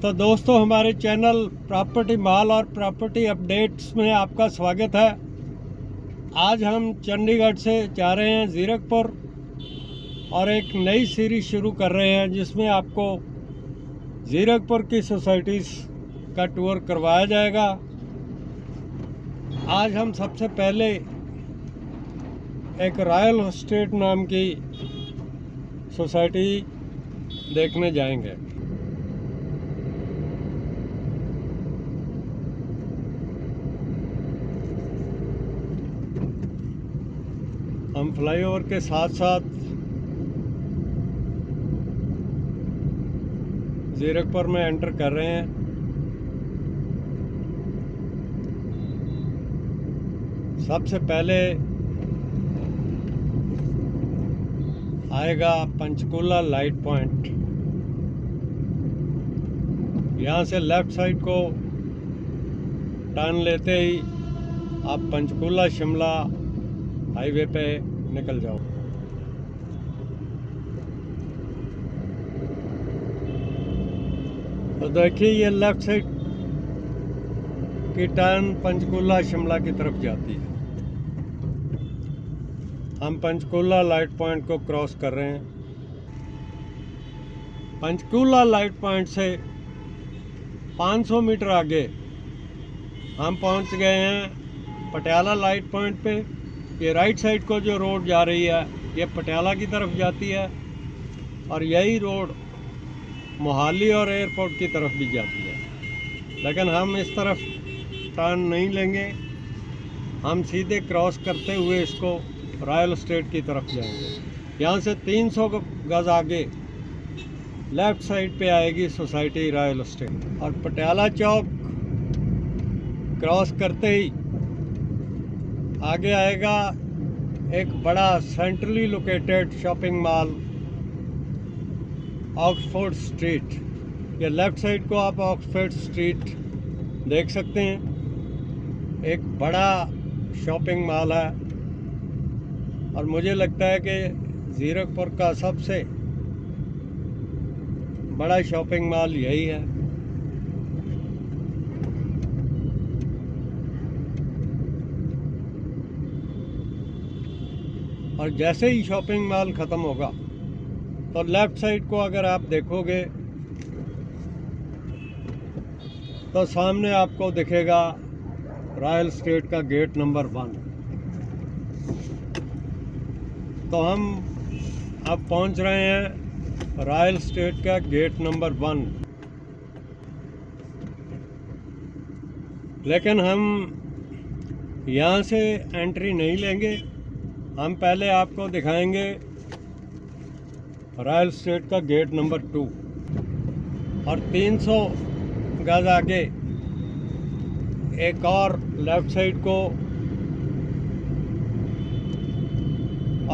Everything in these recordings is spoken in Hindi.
तो दोस्तों, हमारे चैनल प्रॉपर्टी माल और प्रॉपर्टी अपडेट्स में आपका स्वागत है। आज हम चंडीगढ़ से जा रहे हैं ज़ीरकपुर और एक नई सीरीज शुरू कर रहे हैं जिसमें आपको ज़ीरकपुर की सोसाइटीज़ का टूर करवाया जाएगा। आज हम सबसे पहले एक रॉयल एस्टेट नाम की सोसाइटी देखने जाएंगे। हम फ्लाईओवर के साथ साथ ज़ीरकपुर में एंटर कर रहे हैं। सबसे पहले आएगा पंचकूला लाइट पॉइंट। यहाँ से लेफ़्ट साइड को टर्न लेते ही आप पंचकूला शिमला हाईवे पे निकल जाओ। तो देखिए, ये लेफ़्ट साइड की टर्न पंचकूला शिमला की तरफ जाती है। हम पंचकूला लाइट पॉइंट को क्रॉस कर रहे हैं। पंचकूला लाइट पॉइंट से 500 मीटर आगे हम पहुंच गए हैं पटियाला लाइट पॉइंट पे। ये राइट साइड को जो रोड जा रही है ये पटियाला की तरफ जाती है और यही रोड मोहाली और एयरपोर्ट की तरफ भी जाती है, लेकिन हम इस तरफ टर्न नहीं लेंगे। हम सीधे क्रॉस करते हुए इसको रॉयल एस्टेट की तरफ जाएंगे। यहाँ से 300 गज आगे लेफ़्ट साइड पे आएगी सोसाइटी रॉयल एस्टेट और पटियाला चौक क्रॉस करते ही आगे आएगा एक बड़ा centrally located shopping mall Oxford street. ये लेफ़्ट साइड को आप ऑक्सफोर्ड स्ट्रीट देख सकते हैं। एक बड़ा शॉपिंग मॉल है और मुझे लगता है कि ज़ीरकपुर का सबसे बड़ा शॉपिंग मॉल यही है। और जैसे ही शॉपिंग मॉल ख़त्म होगा तो लेफ़्ट साइड को अगर आप देखोगे तो सामने आपको दिखेगा रॉयल एस्टेट का गेट नंबर 1। तो हम अब पहुंच रहे हैं रॉयल एस्टेट का गेट नंबर 1, लेकिन हम यहाँ से एंट्री नहीं लेंगे। हम पहले आपको दिखाएंगे रॉयल एस्टेट का गेट नंबर 2 और 300 गज आगे एक और लेफ़्ट साइड को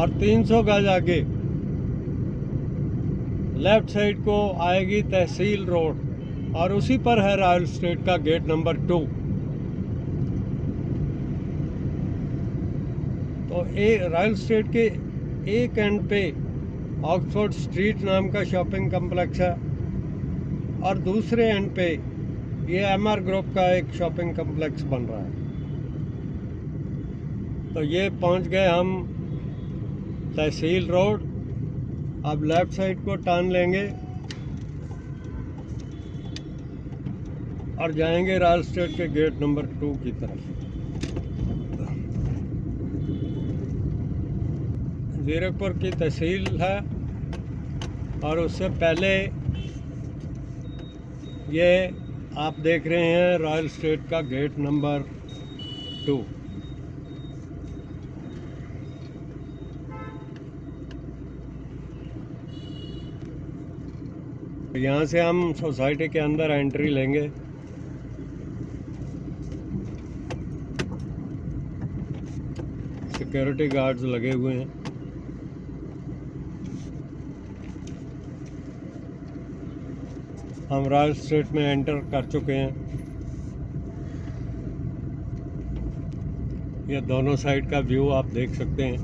और 300 गज आगे लेफ़्ट साइड को आएगी तहसील रोड और उसी पर है रॉयल एस्टेट का गेट नंबर 2। तो रॉयल एस्टेट के एक एंड पे ऑक्सफोर्ड स्ट्रीट नाम का शॉपिंग कम्प्लेक्स है और दूसरे एंड पे ये एमआर ग्रुप का एक शॉपिंग कम्प्लेक्स बन रहा है। तो ये पहुंच गए हम तहसील रोड। अब लेफ़्ट साइड को टर्न लेंगे और जाएंगे रॉयल एस्टेट के गेट नंबर 2 की तरफ। ज़ीरकपुर की तहसील है और उससे पहले ये आप देख रहे हैं रॉयल एस्टेट का गेट नंबर 2। यहाँ से हम सोसाइटी के अंदर एंट्री लेंगे। सिक्योरिटी गार्ड्स लगे हुए हैं। हम रॉयल एस्टेट में एंटर कर चुके हैं। ये दोनों साइड का व्यू आप देख सकते हैं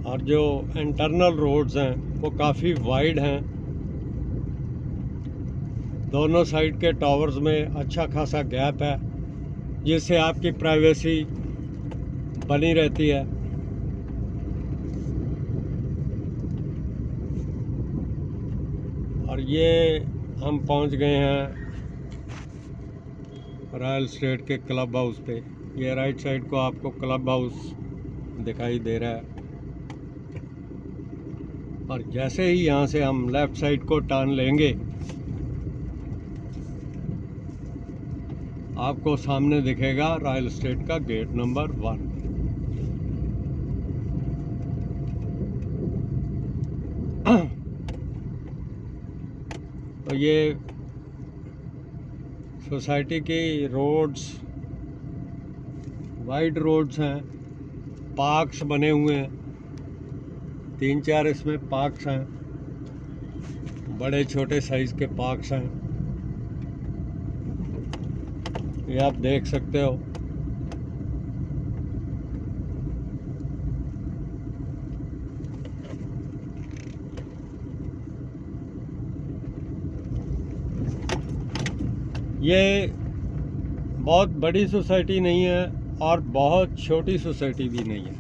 और जो इंटरनल रोड्स हैं वो काफ़ी वाइड हैं दोनों साइड के टावर्स में अच्छा खासा गैप है, जिससे आपकी प्राइवेसी बनी रहती है। और ये हम पहुंच गए हैं रॉयल स्टेट के क्लब हाउस पे। ये राइट साइड को आपको क्लब हाउस दिखाई दे रहा है, और जैसे ही यहाँ से हम लेफ़्ट साइड को टर्न लेंगे, आपको सामने दिखेगा रॉयल स्टेट का गेट नंबर 1। तो ये सोसाइटी की रोड्स वाइड रोड्स हैं, पार्क्स बने हुए हैं, 3-4 इसमें पार्क्स हैं, बड़े छोटे साइज़ के पार्क्स हैं, ये आप देख सकते हो। ये बहुत बड़ी सोसाइटी नहीं है और बहुत छोटी सोसाइटी भी नहीं है।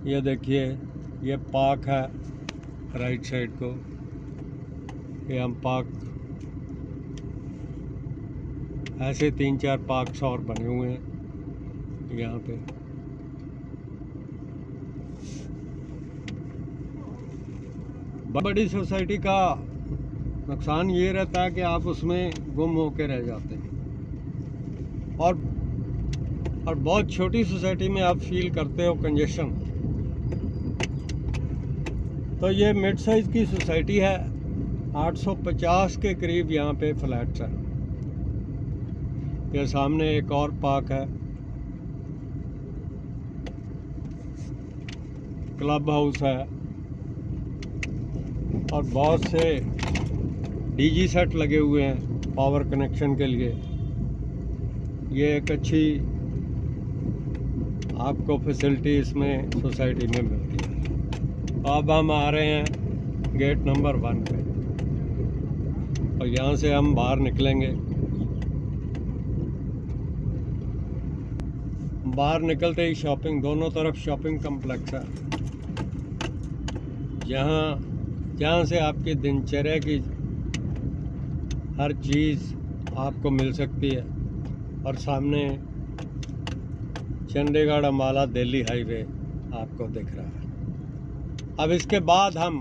ये देखिए, ये पार्क है राइट साइड को, ये हम पार्क, ऐसे 3-4 पार्क्स और बने हुए हैं यहाँ पे। बड़ी सोसाइटी का नुकसान ये रहता है कि आप उसमें गुम होके रह जाते हैं, और बहुत छोटी सोसाइटी में आप फील करते हो कंजेशन। तो ये मिड साइज़ की सोसाइटी है, 850 के करीब यहाँ पे फ्लैट्स हैं। ये सामने एक और पार्क है, क्लब हाउस है, और बहुत से डीजी सेट लगे हुए हैं पावर कनेक्शन के लिए। ये एक अच्छी आपको फैसिलिटी इसमें सोसाइटी में मिलती है। अब हम आ रहे हैं गेट नंबर 1 पे, और यहाँ से हम बाहर निकलेंगे। बाहर निकलते ही शॉपिंग, दोनों तरफ शॉपिंग कम्प्लेक्स है, जहाँ से आपकी दिनचर्या की हर चीज़ आपको मिल सकती है। और सामने चंडीगढ़ अम्बाला दिल्ली हाईवे आपको दिख रहा है। अब इसके बाद हम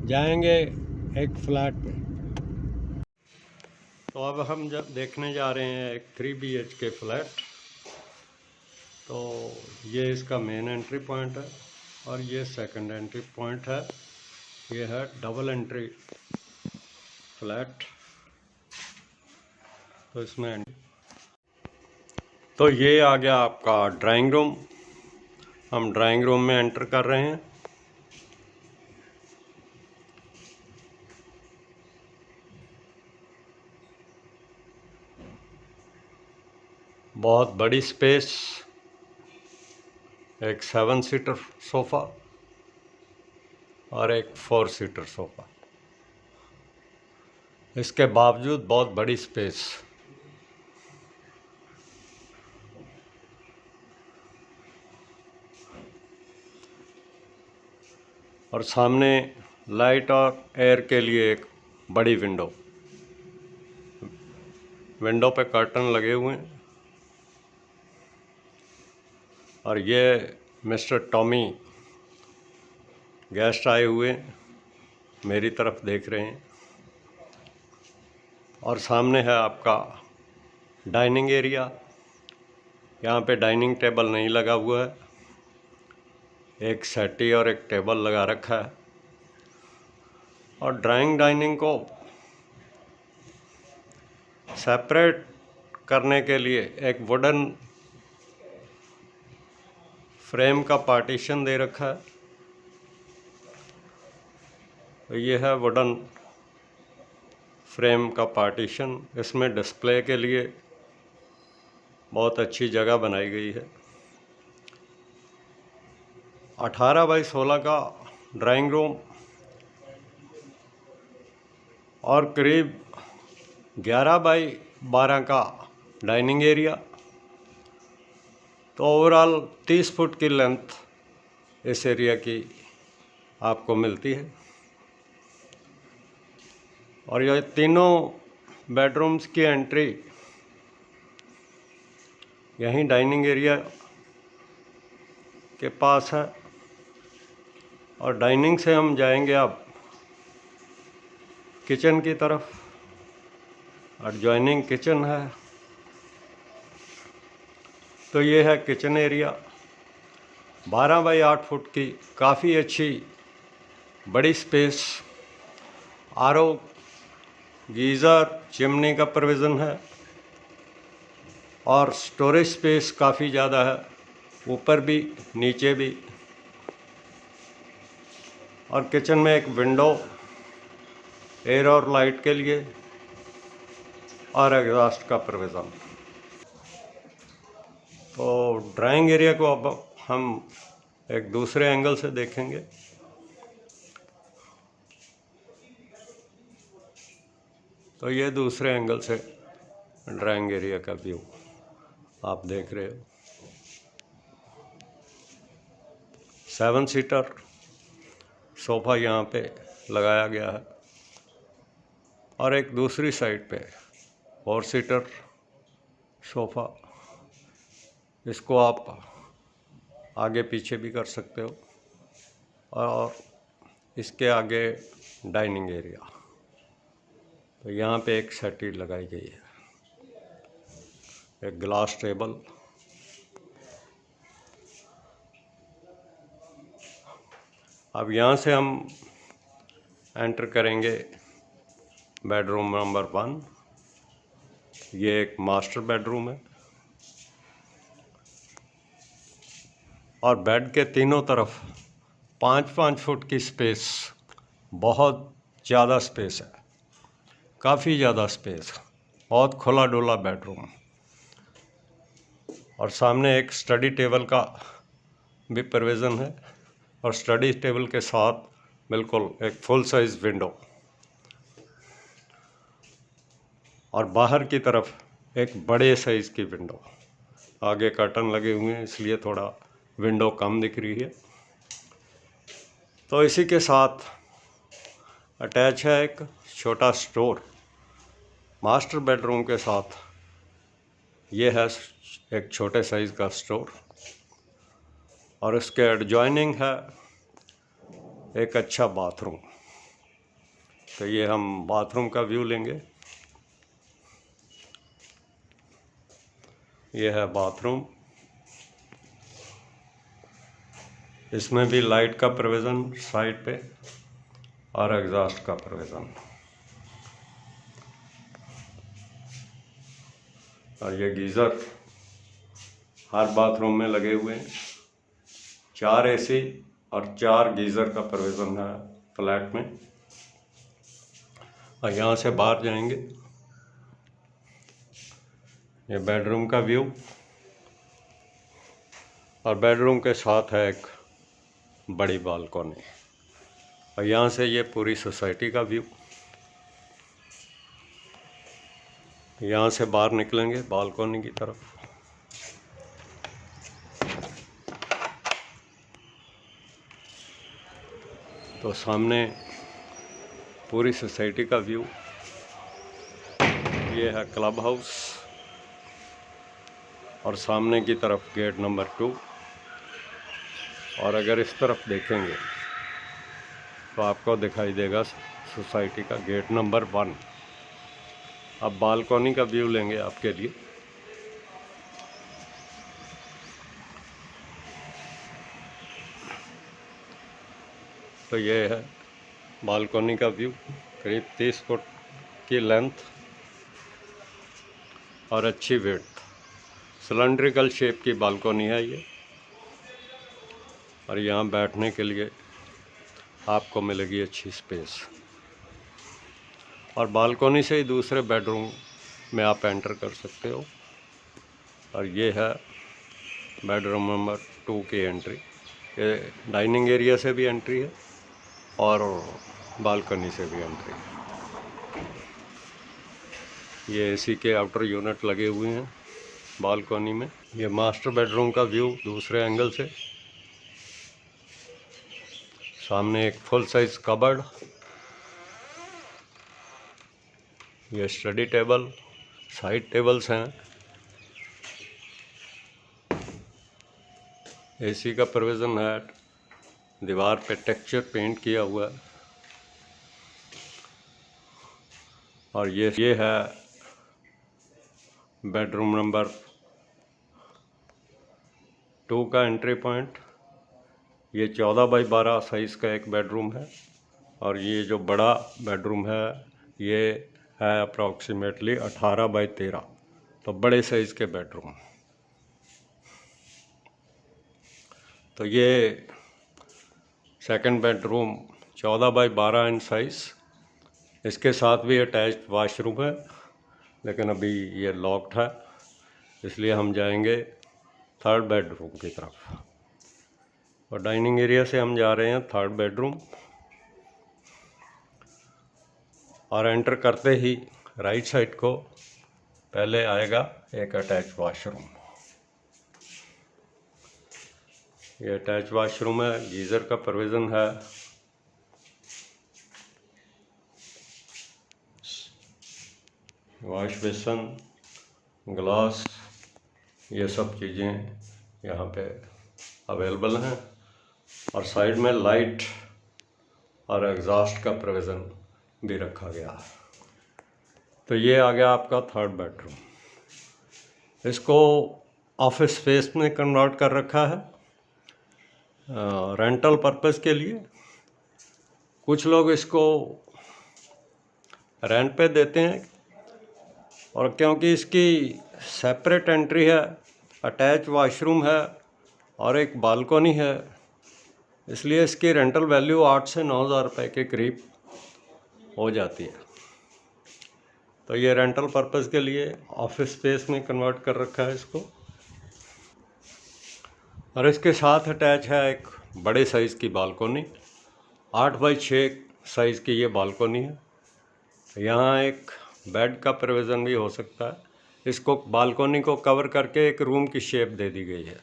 जाएंगे एक फ्लैट पे। तो अब हम जब देखने जा रहे हैं एक 3 BHK फ्लैट। तो ये इसका मेन एंट्री पॉइंट है, और ये सेकंड एंट्री पॉइंट है। ये है डबल एंट्री फ्लैट। तो इसमें तो ये आ गया आपका ड्राइंग रूम। हम ड्राइंग रूम में एंटर कर रहे हैं। बहुत बड़ी स्पेस, एक 7 सीटर सोफ़ा और एक 4 सीटर सोफ़ा। इसके बावजूद बहुत बड़ी स्पेस। और सामने लाइट और एयर के लिए एक बड़ी विंडो पे कर्टन लगे हुए हैं। और ये मिस्टर टॉमी गेस्ट आए हुए मेरी तरफ देख रहे हैं। और सामने है आपका डाइनिंग एरिया। यहाँ पे डाइनिंग टेबल नहीं लगा हुआ है, एक सेटी और एक टेबल लगा रखा है। और डाइनिंग को सेपरेट करने के लिए एक वुडन फ्रेम का पार्टीशन दे रखा है। तो ये है वुडन फ्रेम का पार्टीशन। इसमें डिस्प्ले के लिए बहुत अच्छी जगह बनाई गई है। 18 बाई 16 का ड्राइंग रूम और करीब 11 बाई 12 का डाइनिंग एरिया। तो ओवरऑल 30 फुट की लेंथ इस एरिया की आपको मिलती है। और ये तीनों बेडरूम्स की एंट्री यहीं डाइनिंग एरिया के पास है। और डाइनिंग से हम जाएंगे अब किचन की तरफ। एडजॉइनिंग किचन है। तो ये है किचन एरिया, 12 बाई 8 फुट की काफ़ी अच्छी बड़ी स्पेस। आरओ, गीज़र, चिमनी का प्रोविज़न है और स्टोरेज स्पेस काफ़ी ज़्यादा है, ऊपर भी नीचे भी। और किचन में एक विंडो एयर और लाइट के लिए और एग्जॉस्ट का प्रोविज़न। तो ड्राइंग एरिया को अब हम एक दूसरे एंगल से देखेंगे। तो ये दूसरे एंगल से ड्राइंग एरिया का व्यू आप देख रहे हो। 7 सीटर सोफ़ा यहाँ पे लगाया गया है और एक दूसरी साइड पे 4 सीटर सोफ़ा। इसको आप आगे पीछे भी कर सकते हो। और इसके आगे डाइनिंग एरिया। तो यहाँ पे एक सेटी लगाई गई है, एक ग्लास टेबल। अब यहाँ से हम एंटर करेंगे बेडरूम नंबर 1। ये एक मास्टर बेडरूम है और बेड के तीनों तरफ 5-5 फुट की स्पेस, बहुत ज़्यादा स्पेस है, काफ़ी ज़्यादा स्पेस, बहुत खुला डुला बेडरूम। और सामने एक स्टडी टेबल का भी प्रोविज़न है और स्टडी टेबल के साथ बिल्कुल एक फुल साइज़ विंडो। और बाहर की तरफ एक बड़े साइज़ की विंडो। आगे कर्टन लगे हुए हैं इसलिए थोड़ा विंडो कम दिख रही है। तो इसी के साथ अटैच है एक छोटा स्टोर। मास्टर बेडरूम के साथ ये है एक छोटे साइज़ का स्टोर। और इसके एडजॉइनिंग है एक अच्छा बाथरूम। तो ये हम बाथरूम का व्यू लेंगे। ये है बाथरूम। इसमें भी लाइट का प्रोविज़न साइड पे और एग्जॉस्ट का प्रोविज़न। और ये गीज़र हर बाथरूम में लगे हुए हैं। 4 एसी और 4 गीज़र का प्रोविज़न है फ्लैट में। और यहाँ से बाहर जाएंगे, ये बेडरूम का व्यू। और बेडरूम के साथ है एक बड़ी बालकनी। और यहाँ से ये पूरी सोसाइटी का व्यू। यहाँ से बाहर निकलेंगे बालकनी की तरफ। तो सामने पूरी सोसाइटी का व्यू। ये है क्लब हाउस और सामने की तरफ गेट नंबर 2। और अगर इस तरफ देखेंगे तो आपको दिखाई देगा सोसाइटी का गेट नंबर 1। अब बालकनी का व्यू लेंगे आपके लिए। तो ये है बालकनी का व्यू, करीब 30 फुट की लेंथ और अच्छी विड्थ। सिलेंड्रिकल शेप की बालकनी है ये। और यहाँ बैठने के लिए आपको मिलेगी अच्छी स्पेस। और बालकनी से ही दूसरे बेडरूम में आप एंटर कर सकते हो। और ये है बेडरूम नंबर 2 की एंट्री। ये डाइनिंग एरिया से भी एंट्री है और बालकनी से भी एंट्री है। ये एसी के आउटर यूनिट लगे हुए हैं बालकनी में। ये मास्टर बेडरूम का व्यू दूसरे एंगल से। सामने एक फुल साइज कबर्ड, ये स्टडी टेबल, साइड टेबल्स हैं। एसी का प्रोविज़न है, दीवार पे टेक्सचर पेंट किया हुआ है। और ये है बेडरूम नंबर 2 का एंट्री पॉइंट। ये 14 बाई 12 साइज़ का एक बेडरूम है। और ये जो बड़ा बेडरूम है ये है अप्रॉक्सीमेटली 18 बाई 13, तो बड़े साइज़ के बेडरूम। तो ये second bedroom 14 by 12 in size, इसके साथ भी अटैच्ड वाशरूम है, लेकिन अभी ये लॉक्ड है, इसलिए हम जाएंगे थर्ड बेडरूम की तरफ। और डाइनिंग एरिया से हम जा रहे हैं थर्ड बेडरूम। और एंटर करते ही राइट साइड को पहले आएगा एक अटैच वॉशरूम। ये अटैच वॉशरूम है, गीज़र का प्रोविज़न है। वॉश बेसन, ग्लास, ये सब चीज़ें यहाँ पे अवेलेबल हैं। और साइड में लाइट और एग्जॉस्ट का प्रोविज़न भी रखा गया है। तो ये आ गया आपका थर्ड बेडरूम। इसको ऑफिस स्पेस में कन्वर्ट कर रखा है रेंटल पर्पस के लिए। कुछ लोग इसको रेंट पे देते हैं, और क्योंकि इसकी सेपरेट एंट्री है, अटैच वॉशरूम है और एक बालकनी है, इसलिए इसकी रेंटल वैल्यू 8 से 9 हज़ार रुपये के करीब हो जाती है। तो ये रेंटल पर्पस के लिए ऑफिस स्पेस में कन्वर्ट कर रखा है इसको। और इसके साथ अटैच है एक बड़े साइज़ की बालकनी, 8 बाई 6 साइज़ की ये बालकनी है। यहाँ एक बेड का प्रोविज़न भी हो सकता है। इसको बालकनी को कवर करके एक रूम की शेप दे दी गई है।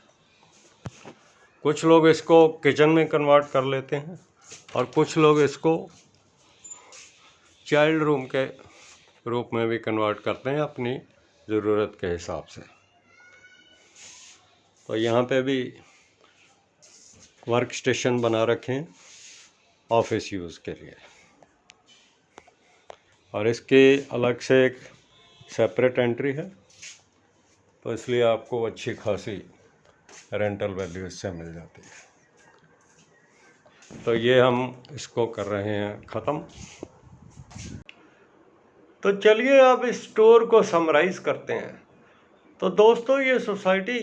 कुछ लोग इसको किचन में कन्वर्ट कर लेते हैं और कुछ लोग इसको चाइल्ड रूम के रूप में भी कन्वर्ट करते हैं अपनी ज़रूरत के हिसाब से। तो यहाँ पे भी वर्क स्टेशन बना रखे हैं ऑफिस यूज़ के लिए। और इसके अलग से एक सेपरेट एंट्री है, तो इसलिए आपको अच्छी खासी रेंटल वैल्यू इससे मिल जाती है। तो ये हम इसको कर रहे हैं ख़त्म। तो चलिए अब इस टूर को समराइज़ करते हैं। तो दोस्तों, ये सोसाइटी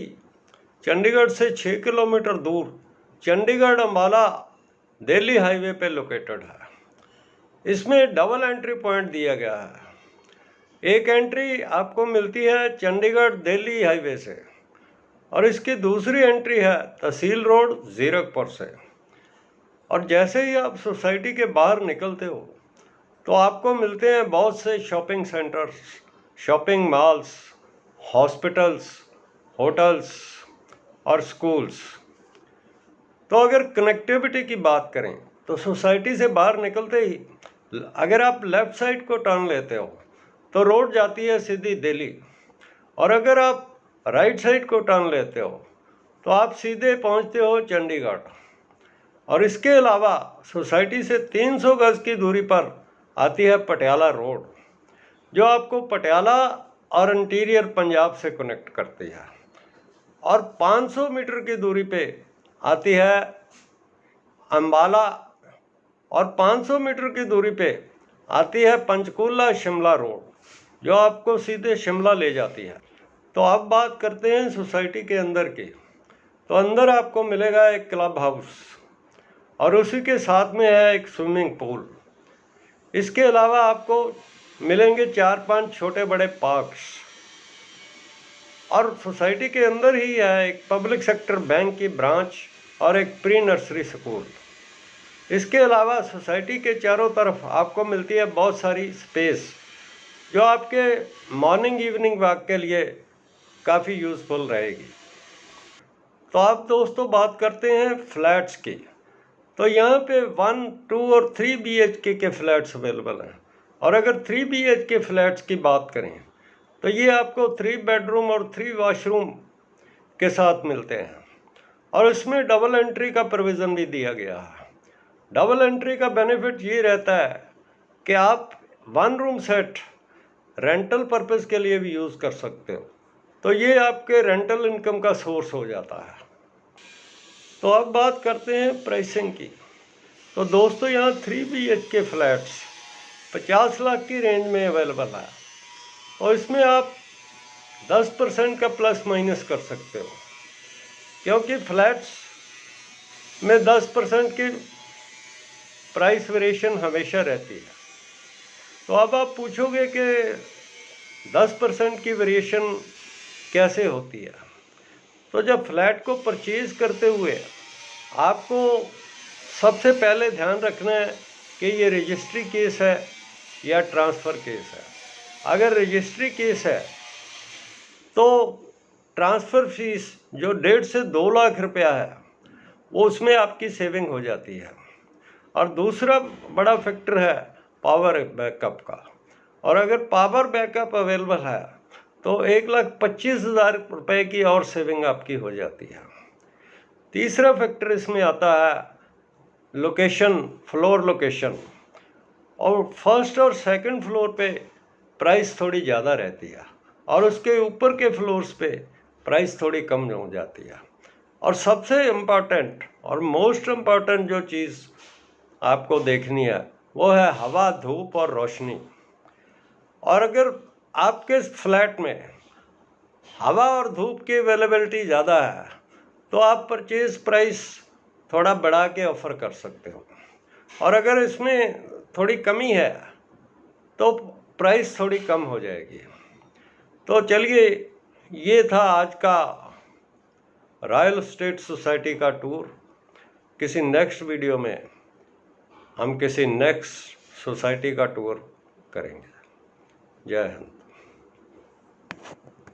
चंडीगढ़ से 6 किलोमीटर दूर चंडीगढ़ अम्बाला दिल्ली हाईवे पे लोकेटेड है। इसमें डबल एंट्री पॉइंट दिया गया है। एक एंट्री आपको मिलती है चंडीगढ़ दिल्ली हाईवे से, और इसकी दूसरी एंट्री है तहसील रोड ज़ीरकपुर से। और जैसे ही आप सोसाइटी के बाहर निकलते हो तो आपको मिलते हैं बहुत से shopping centres, shopping malls, hospitals, hotels और स्कूल्स। तो अगर कनेक्टिविटी की बात करें तो सोसाइटी से बाहर निकलते ही अगर आप लेफ़्ट साइड को टर्न लेते हो तो रोड जाती है सीधी दिल्ली, और अगर आप राइट साइड को टर्न लेते हो तो आप सीधे पहुंचते हो चंडीगढ़। और इसके अलावा सोसाइटी से 300 गज की दूरी पर आती है पटियाला रोड, जो आपको पटियाला और इंटीरियर पंजाब से कनेक्ट करती है। और 500 मीटर की दूरी पे आती है अम्बाला, और 500 मीटर की दूरी पे आती है पंचकूला शिमला रोड, जो आपको सीधे शिमला ले जाती है। तो अब बात करते हैं सोसाइटी के अंदर की। तो अंदर आपको मिलेगा एक क्लब हाउस, और उसी के साथ में है एक स्विमिंग पूल। इसके अलावा आपको मिलेंगे 4-5 छोटे बड़े पार्क्स, और सोसाइटी के अंदर ही है एक पब्लिक सेक्टर बैंक की ब्रांच और एक प्री नर्सरी स्कूल। इसके अलावा सोसाइटी के चारों तरफ आपको मिलती है बहुत सारी स्पेस, जो आपके मॉर्निंग इवनिंग वॉक के लिए काफ़ी यूज़फुल रहेगी। तो आप दोस्तों बात करते हैं फ्लैट्स की। तो यहाँ पे 1, 2 और 3 BHK के फ्लैट्स अवेलेबल हैं। और अगर 3 BHK फ्लैट्स की बात करें तो ये आपको 3 बेडरूम और 3 वॉशरूम के साथ मिलते हैं, और इसमें डबल एंट्री का प्रोविज़न भी दिया गया है। डबल एंट्री का बेनिफिट ये रहता है कि आप 1 रूम सेट रेंटल पर्पज़ के लिए भी यूज़ कर सकते हो, तो ये आपके रेंटल इनकम का सोर्स हो जाता है। तो अब बात करते हैं प्राइसिंग की। तो दोस्तों यहाँ 3 BHK फ्लैट्स 50 लाख की रेंज में अवेलेबल है, और इसमें आप 10% का प्लस माइनस कर सकते हो, क्योंकि फ्लैट्स में 10% की प्राइस वेरिएशन हमेशा रहती है। तो अब आप पूछोगे कि 10% की वेरिएशन कैसे होती है। तो जब फ्लैट को परचेज़ करते हुए आपको सबसे पहले ध्यान रखना है कि ये रजिस्ट्री केस है या ट्रांसफ़र केस है। अगर रजिस्ट्री केस है तो ट्रांसफ़र फीस जो 1.5 से 2 लाख रुपया है वो उसमें आपकी सेविंग हो जाती है। और दूसरा बड़ा फैक्टर है पावर बैकअप का, और अगर पावर बैकअप अवेलेबल है तो 1,25,000 रुपये की और सेविंग आपकी हो जाती है। तीसरा फैक्टर इसमें आता है लोकेशन, फ्लोर लोकेशन, और फर्स्ट और सेकंड फ्लोर पे प्राइस थोड़ी ज़्यादा रहती है, और उसके ऊपर के फ्लोर्स पे प्राइस थोड़ी कम हो जाती है। और सबसे इम्पॉर्टेंट और मोस्ट इम्पॉर्टेंट जो चीज़ आपको देखनी है वो है हवा, धूप और रोशनी। और अगर आपके फ्लैट में हवा और धूप की अवेलेबिलिटी ज़्यादा है तो आप परचेज़ प्राइस थोड़ा बढ़ा के ऑफ़र कर सकते हो, और अगर इसमें थोड़ी कमी है तो प्राइस थोड़ी कम हो जाएगी। तो चलिए, ये था आज का रॉयल एस्टेट सोसाइटी का टूर। किसी नेक्स्ट वीडियो में हम किसी नेक्स्ट सोसाइटी का टूर करेंगे। जय हिंद।